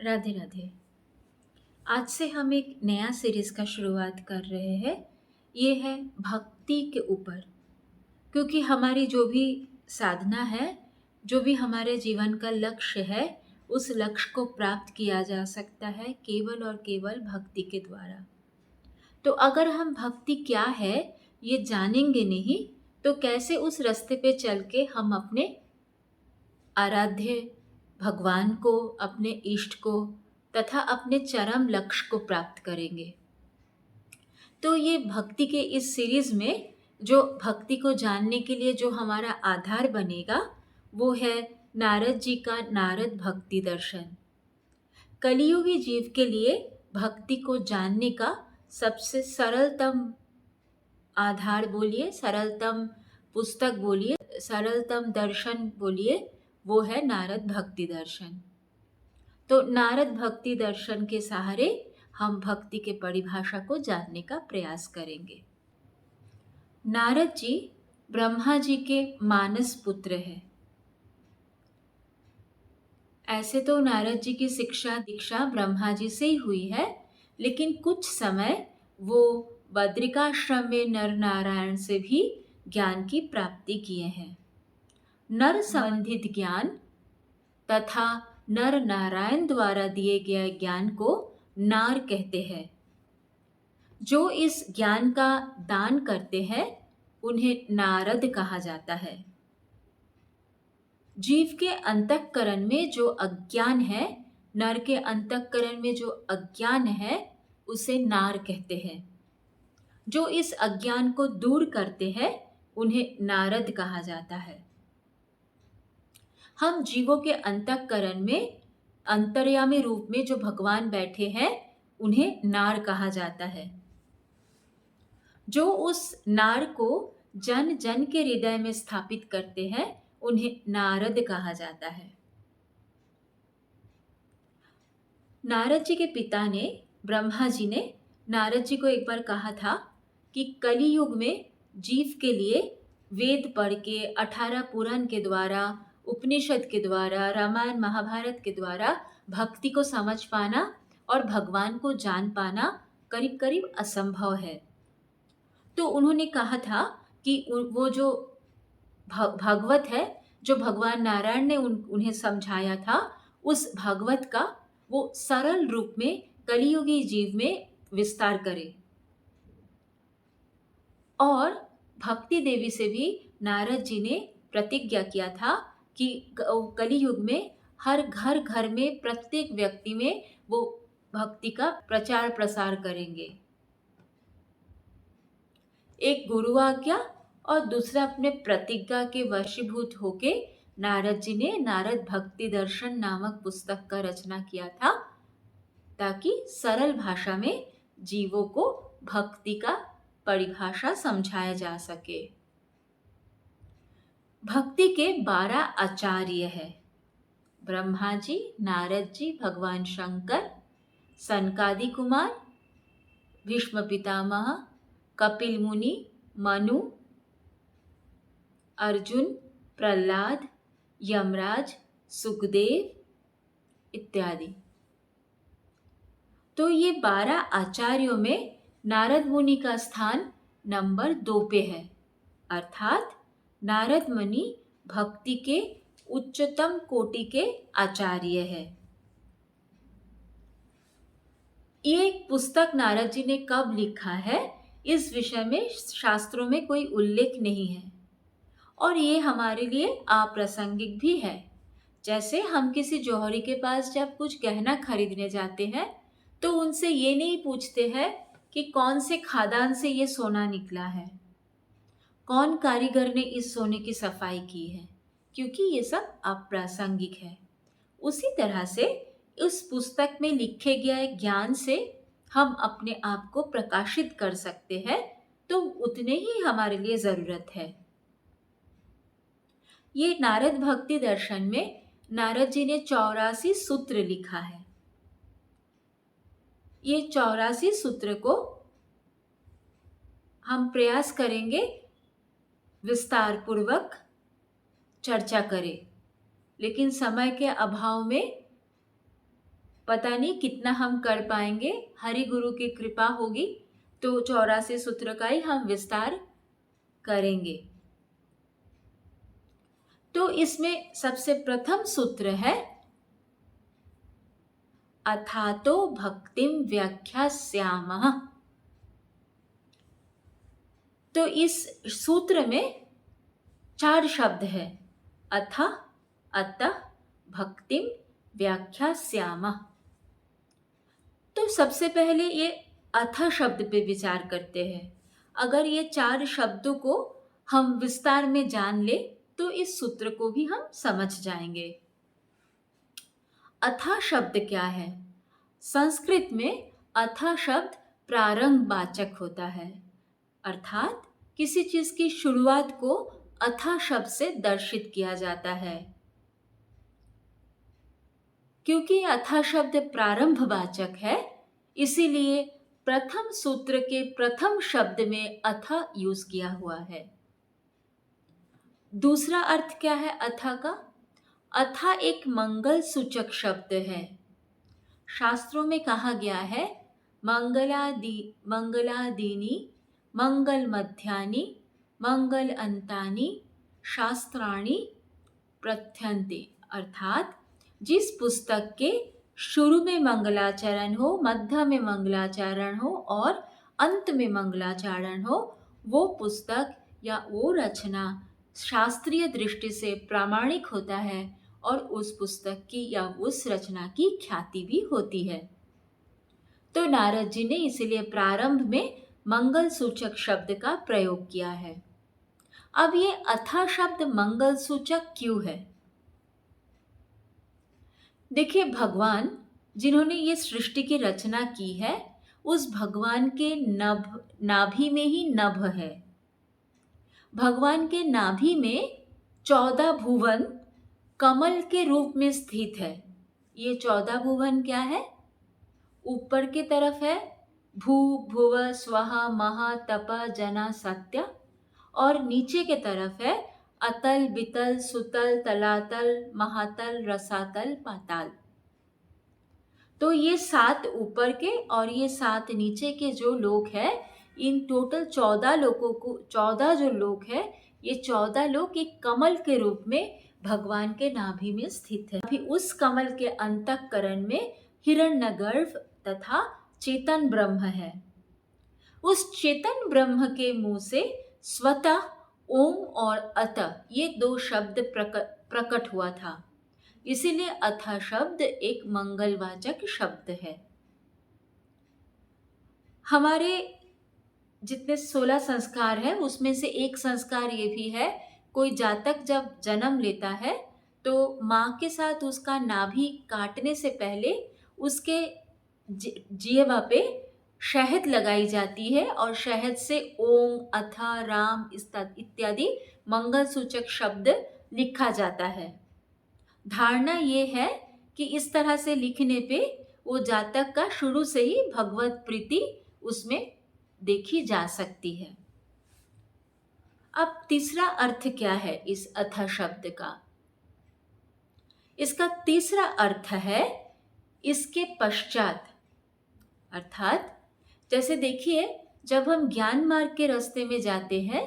राधे राधे। आज से हम एक नया सीरीज का शुरुआत कर रहे हैं। ये है भक्ति के ऊपर, क्योंकि हमारी जो भी साधना है, जो भी हमारे जीवन का लक्ष्य है, उस लक्ष्य को प्राप्त किया जा सकता है केवल और केवल भक्ति के द्वारा। तो अगर हम भक्ति क्या है ये जानेंगे नहीं, तो कैसे उस रास्ते पे चल के हम अपने आराध्य भगवान को, अपने इष्ट को तथा अपने चरम लक्ष्य को प्राप्त करेंगे। तो ये भक्ति के इस सीरीज में जो भक्ति को जानने के लिए जो हमारा आधार बनेगा, वो है नारद जी का नारद भक्ति दर्शन। कलियुगी जीव के लिए भक्ति को जानने का सबसे सरलतम आधार बोलिए, सरलतम पुस्तक बोलिए, सरलतम दर्शन बोलिए, वो है नारद भक्ति दर्शन। तो नारद भक्ति दर्शन के सहारे हम भक्ति के परिभाषा को जानने का प्रयास करेंगे। नारद जी ब्रह्मा जी के मानस पुत्र हैं। ऐसे तो नारद जी की शिक्षा दीक्षा ब्रह्मा जी से ही हुई है, लेकिन कुछ समय वो बद्रिकाश्रम में नर नारायण से भी ज्ञान की प्राप्ति किए हैं। नर संबंधित ज्ञान तथा नर नारायण द्वारा दिए गए ज्ञान को नार कहते हैं। जो इस ज्ञान का दान करते हैं उन्हें नारद कहा जाता है। जीव के अंतःकरण में जो अज्ञान है, नर के अंतःकरण में जो अज्ञान है, उसे नार कहते हैं। जो इस अज्ञान को दूर करते हैं उन्हें नारद कहा जाता है। हम जीवों के अंतःकरण में अंतर्यामी रूप में जो भगवान बैठे हैं उन्हें नार कहा जाता है। जो उस नार को जन जन के हृदय में स्थापित करते हैं उन्हें नारद कहा जाता है। नारद जी के पिता ने, ब्रह्मा जी ने नारद जी को एक बार कहा था कि कलियुग में जीव के लिए वेद पढ़ के, 18 पुराण के द्वारा, उपनिषद के द्वारा, रामायण महाभारत के द्वारा भक्ति को समझ पाना और भगवान को जान पाना करीब करीब असंभव है। तो उन्होंने कहा था कि वो जो भागवत है, जो भगवान नारायण ने उन्हें समझाया था, उस भागवत का वो सरल रूप में कलियुगी जीव में विस्तार करे। और भक्ति देवी से भी नारद जी ने प्रतिज्ञा किया था कि कलियुग में हर घर घर में, प्रत्येक व्यक्ति में वो भक्ति का प्रचार प्रसार करेंगे। एक गुरु आज्ञा और दूसरा अपने प्रतिज्ञा के वशीभूत होके नारद जी ने नारद भक्ति दर्शन नामक पुस्तक का रचना किया था, ताकि सरल भाषा में जीवों को भक्ति का परिभाषा समझाया जा सके। भक्ति के 12 आचार्य हैं। ब्रह्मा जी, नारद जी, भगवान शंकर, सनकादि कुमार, भीष्म पितामह, कपिल मुनि, मनु, अर्जुन, प्रहलाद, यमराज, सुखदेव इत्यादि। तो ये 12 आचार्यों में नारद मुनि का स्थान नंबर 2 पे है, अर्थात नारद मुनि भक्ति के उच्चतम कोटि के आचार्य है। ये एक पुस्तक नारद जी ने कब लिखा है, इस विषय में शास्त्रों में कोई उल्लेख नहीं है और ये हमारे लिए अप्रासंगिक भी है। जैसे हम किसी जौहरी के पास जब कुछ गहना खरीदने जाते हैं तो उनसे ये नहीं पूछते हैं कि कौन से खादान से ये सोना निकला है, कौन कारीगर ने इस सोने की सफाई की है, क्योंकि ये सब अप्रासंगिक है। उसी तरह से उस पुस्तक में लिखे गए ज्ञान से हम अपने आप को प्रकाशित कर सकते हैं, तो उतने ही हमारे लिए जरूरत है। ये नारद भक्ति दर्शन में नारद जी ने 84 सूत्र लिखा है। ये 84 सूत्र को हम प्रयास करेंगे विस्तार पूर्वक चर्चा करें, लेकिन समय के अभाव में पता नहीं कितना हम कर पाएंगे, हरि गुरु की कृपा होगी तो 84 सूत्र का ही हम विस्तार करेंगे। तो इसमें सबसे प्रथम सूत्र है अथातो भक्तिम व्याख्यास्यामः। तो इस सूत्र में 4 शब्द है, अथ, अतः, भक्तिम व्याख्यास्यामः। तो सबसे पहले ये अथ शब्द पे विचार करते हैं। अगर ये 4 शब्दों को हम विस्तार में जान ले तो इस सूत्र को भी हम समझ जाएंगे। अथा शब्द क्या है? संस्कृत में अथा शब्द प्रारंभ वाचक होता है, अर्थात किसी चीज की शुरुआत को अथा शब्द से दर्शित किया जाता है। क्योंकि अथा शब्द प्रारंभ वाचक है, इसीलिए प्रथम सूत्र के प्रथम शब्द में अथा यूज किया हुआ है। दूसरा अर्थ क्या है अथा का? अथा एक मंगल सूचक शब्द है। शास्त्रों में कहा गया है मंगलादीनी मंगल मध्यानि मंगल अंतानि शास्त्राणि प्रथयन्ते, अर्थात जिस पुस्तक के शुरू में मंगलाचरण हो, मध्य में मंगलाचरण हो और अंत में मंगलाचरण हो, वो पुस्तक या वो रचना शास्त्रीय दृष्टि से प्रामाणिक होता है और उस पुस्तक की या उस रचना की ख्याति भी होती है। तो नारद जी ने इसलिए प्रारंभ में मंगल सूचक शब्द का प्रयोग किया है। अब ये अथा शब्द मंगल सूचक क्यों है? देखिए, भगवान जिन्होंने ये सृष्टि की रचना की है, उस भगवान के नाभि में ही नभ है। भगवान के नाभि में 14 भुवन कमल के रूप में स्थित है। ये 14 भुवन क्या है? ऊपर की तरफ है भू भुव स्वः महा तप जना सत्य, और नीचे के तरफ है अतल बितल सुतल तलातल महातल रसातल पाताल। तो ये 7 ऊपर के और ये 7 नीचे के जो लोग हैं, इन टोटल 14 लोगों को 14 जो लोग हैं, ये 14 लोग एक कमल के रूप में भगवान के नाभि में स्थित है। अभी उस कमल के अंतःकरण में हिरण्यगर्भ तथा चेतन ब्रह्म है। उस चेतन ब्रह्म के मुंह से स्वतः ओम और अत ये 2 शब्द प्रकट हुआ था, इसीलिए अथा शब्द एक मंगलवाचक शब्द है। हमारे जितने 16 संस्कार हैं उसमें से एक संस्कार ये भी है, कोई जातक जब जन्म लेता है तो माँ के साथ उसका नाभि काटने से पहले उसके जीवा पे शहद लगाई जाती है और शहद से ओम अथा राम इत्यादि मंगल सूचक शब्द लिखा जाता है। धारणा ये है कि इस तरह से लिखने पे वो जातक का शुरू से ही भगवत प्रीति उसमें देखी जा सकती है। अब तीसरा अर्थ क्या है इस अथ शब्द का? इसका तीसरा अर्थ है इसके पश्चात, अर्थात जैसे देखिए, जब हम ज्ञान मार्ग के रास्ते में जाते हैं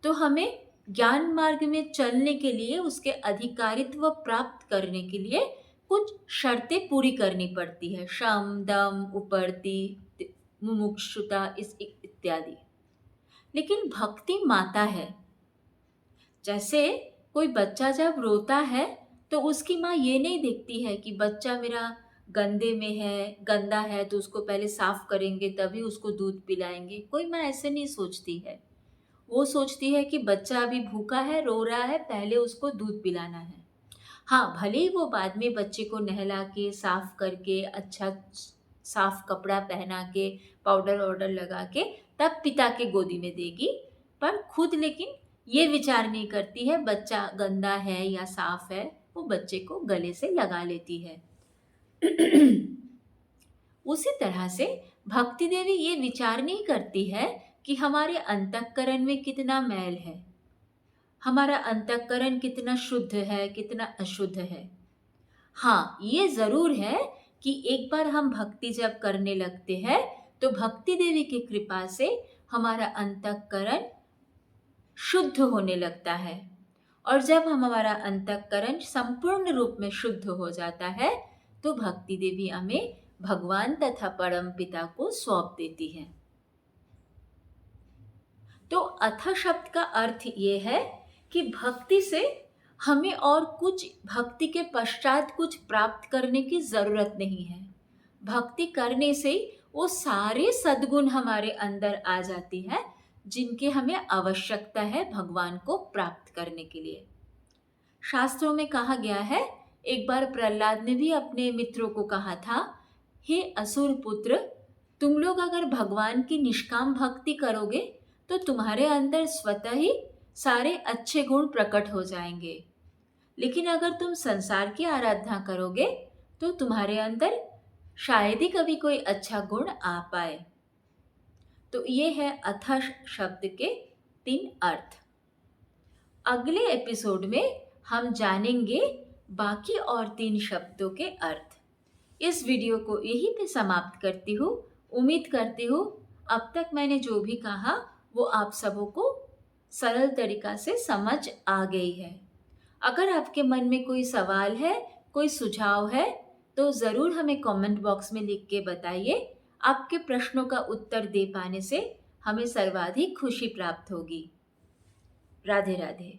तो हमें ज्ञान मार्ग में चलने के लिए, उसके अधिकारित्व प्राप्त करने के लिए कुछ शर्तें पूरी करनी पड़ती है, शम दम उपरति मुमुक्षुता इत्यादि। लेकिन भक्ति माता है। जैसे कोई बच्चा जब रोता है तो उसकी माँ ये नहीं देखती है कि बच्चा मेरा गंदा है तो उसको पहले साफ करेंगे तभी उसको दूध पिलाएंगे। कोई माँ ऐसे नहीं सोचती है। वो सोचती है कि बच्चा अभी भूखा है, रो रहा है, पहले उसको दूध पिलाना है। हाँ, भले ही वो बाद में बच्चे को नहला के साफ करके अच्छा साफ कपड़ा पहना के पाउडर वाउडर लगा के तब पिता के गोदी में देगी, पर खुद लेकिन ये विचार नहीं करती है बच्चा गंदा है या साफ है, वो बच्चे को गले से लगा लेती है। उसी तरह से भक्ति देवी ये विचार नहीं करती है कि हमारे अंतःकरण में कितना मैल है, हमारा अंतःकरण कितना शुद्ध है, कितना अशुद्ध है। हाँ, ये जरूर है कि एक बार हम भक्ति जब करने लगते हैं तो भक्ति देवी की कृपा से हमारा अंतःकरण शुद्ध होने लगता है। और जब हमारा अंतःकरण संपूर्ण रूप में शुद्ध हो जाता है तो भक्ति देवी हमें भगवान तथा परम पिता को सौंप देती है। तो अथ शब्द का अर्थ ये है कि भक्ति से हमें और कुछ, भक्ति के पश्चात कुछ प्राप्त करने की जरूरत नहीं है। भक्ति करने से वो सारे सद्गुण हमारे अंदर आ जाती है जिनकी हमें आवश्यकता है भगवान को प्राप्त करने के लिए। शास्त्रों में कहा गया है, एक बार प्रहलाद ने भी अपने मित्रों को कहा था, हे असुर पुत्र, तुम लोग अगर भगवान की निष्काम भक्ति करोगे तो तुम्हारे अंदर स्वतः ही सारे अच्छे गुण प्रकट हो जाएंगे, लेकिन अगर तुम संसार की आराधना करोगे तो तुम्हारे अंदर शायद ही कभी कोई अच्छा गुण आ पाए। तो ये है अथ शब्द के 3 अर्थ। अगले एपिसोड में हम जानेंगे बाकी और 3 शब्दों के अर्थ। इस वीडियो को यहीं पे समाप्त करती हूँ। उम्मीद करती हूँ अब तक मैंने जो भी कहा वो आप सबों को सरल तरीका से समझ आ गई है। अगर आपके मन में कोई सवाल है, कोई सुझाव है तो ज़रूर हमें कमेंट बॉक्स में लिख के बताइए। आपके प्रश्नों का उत्तर दे पाने से हमें सर्वाधिक खुशी प्राप्त होगी। राधे राधे।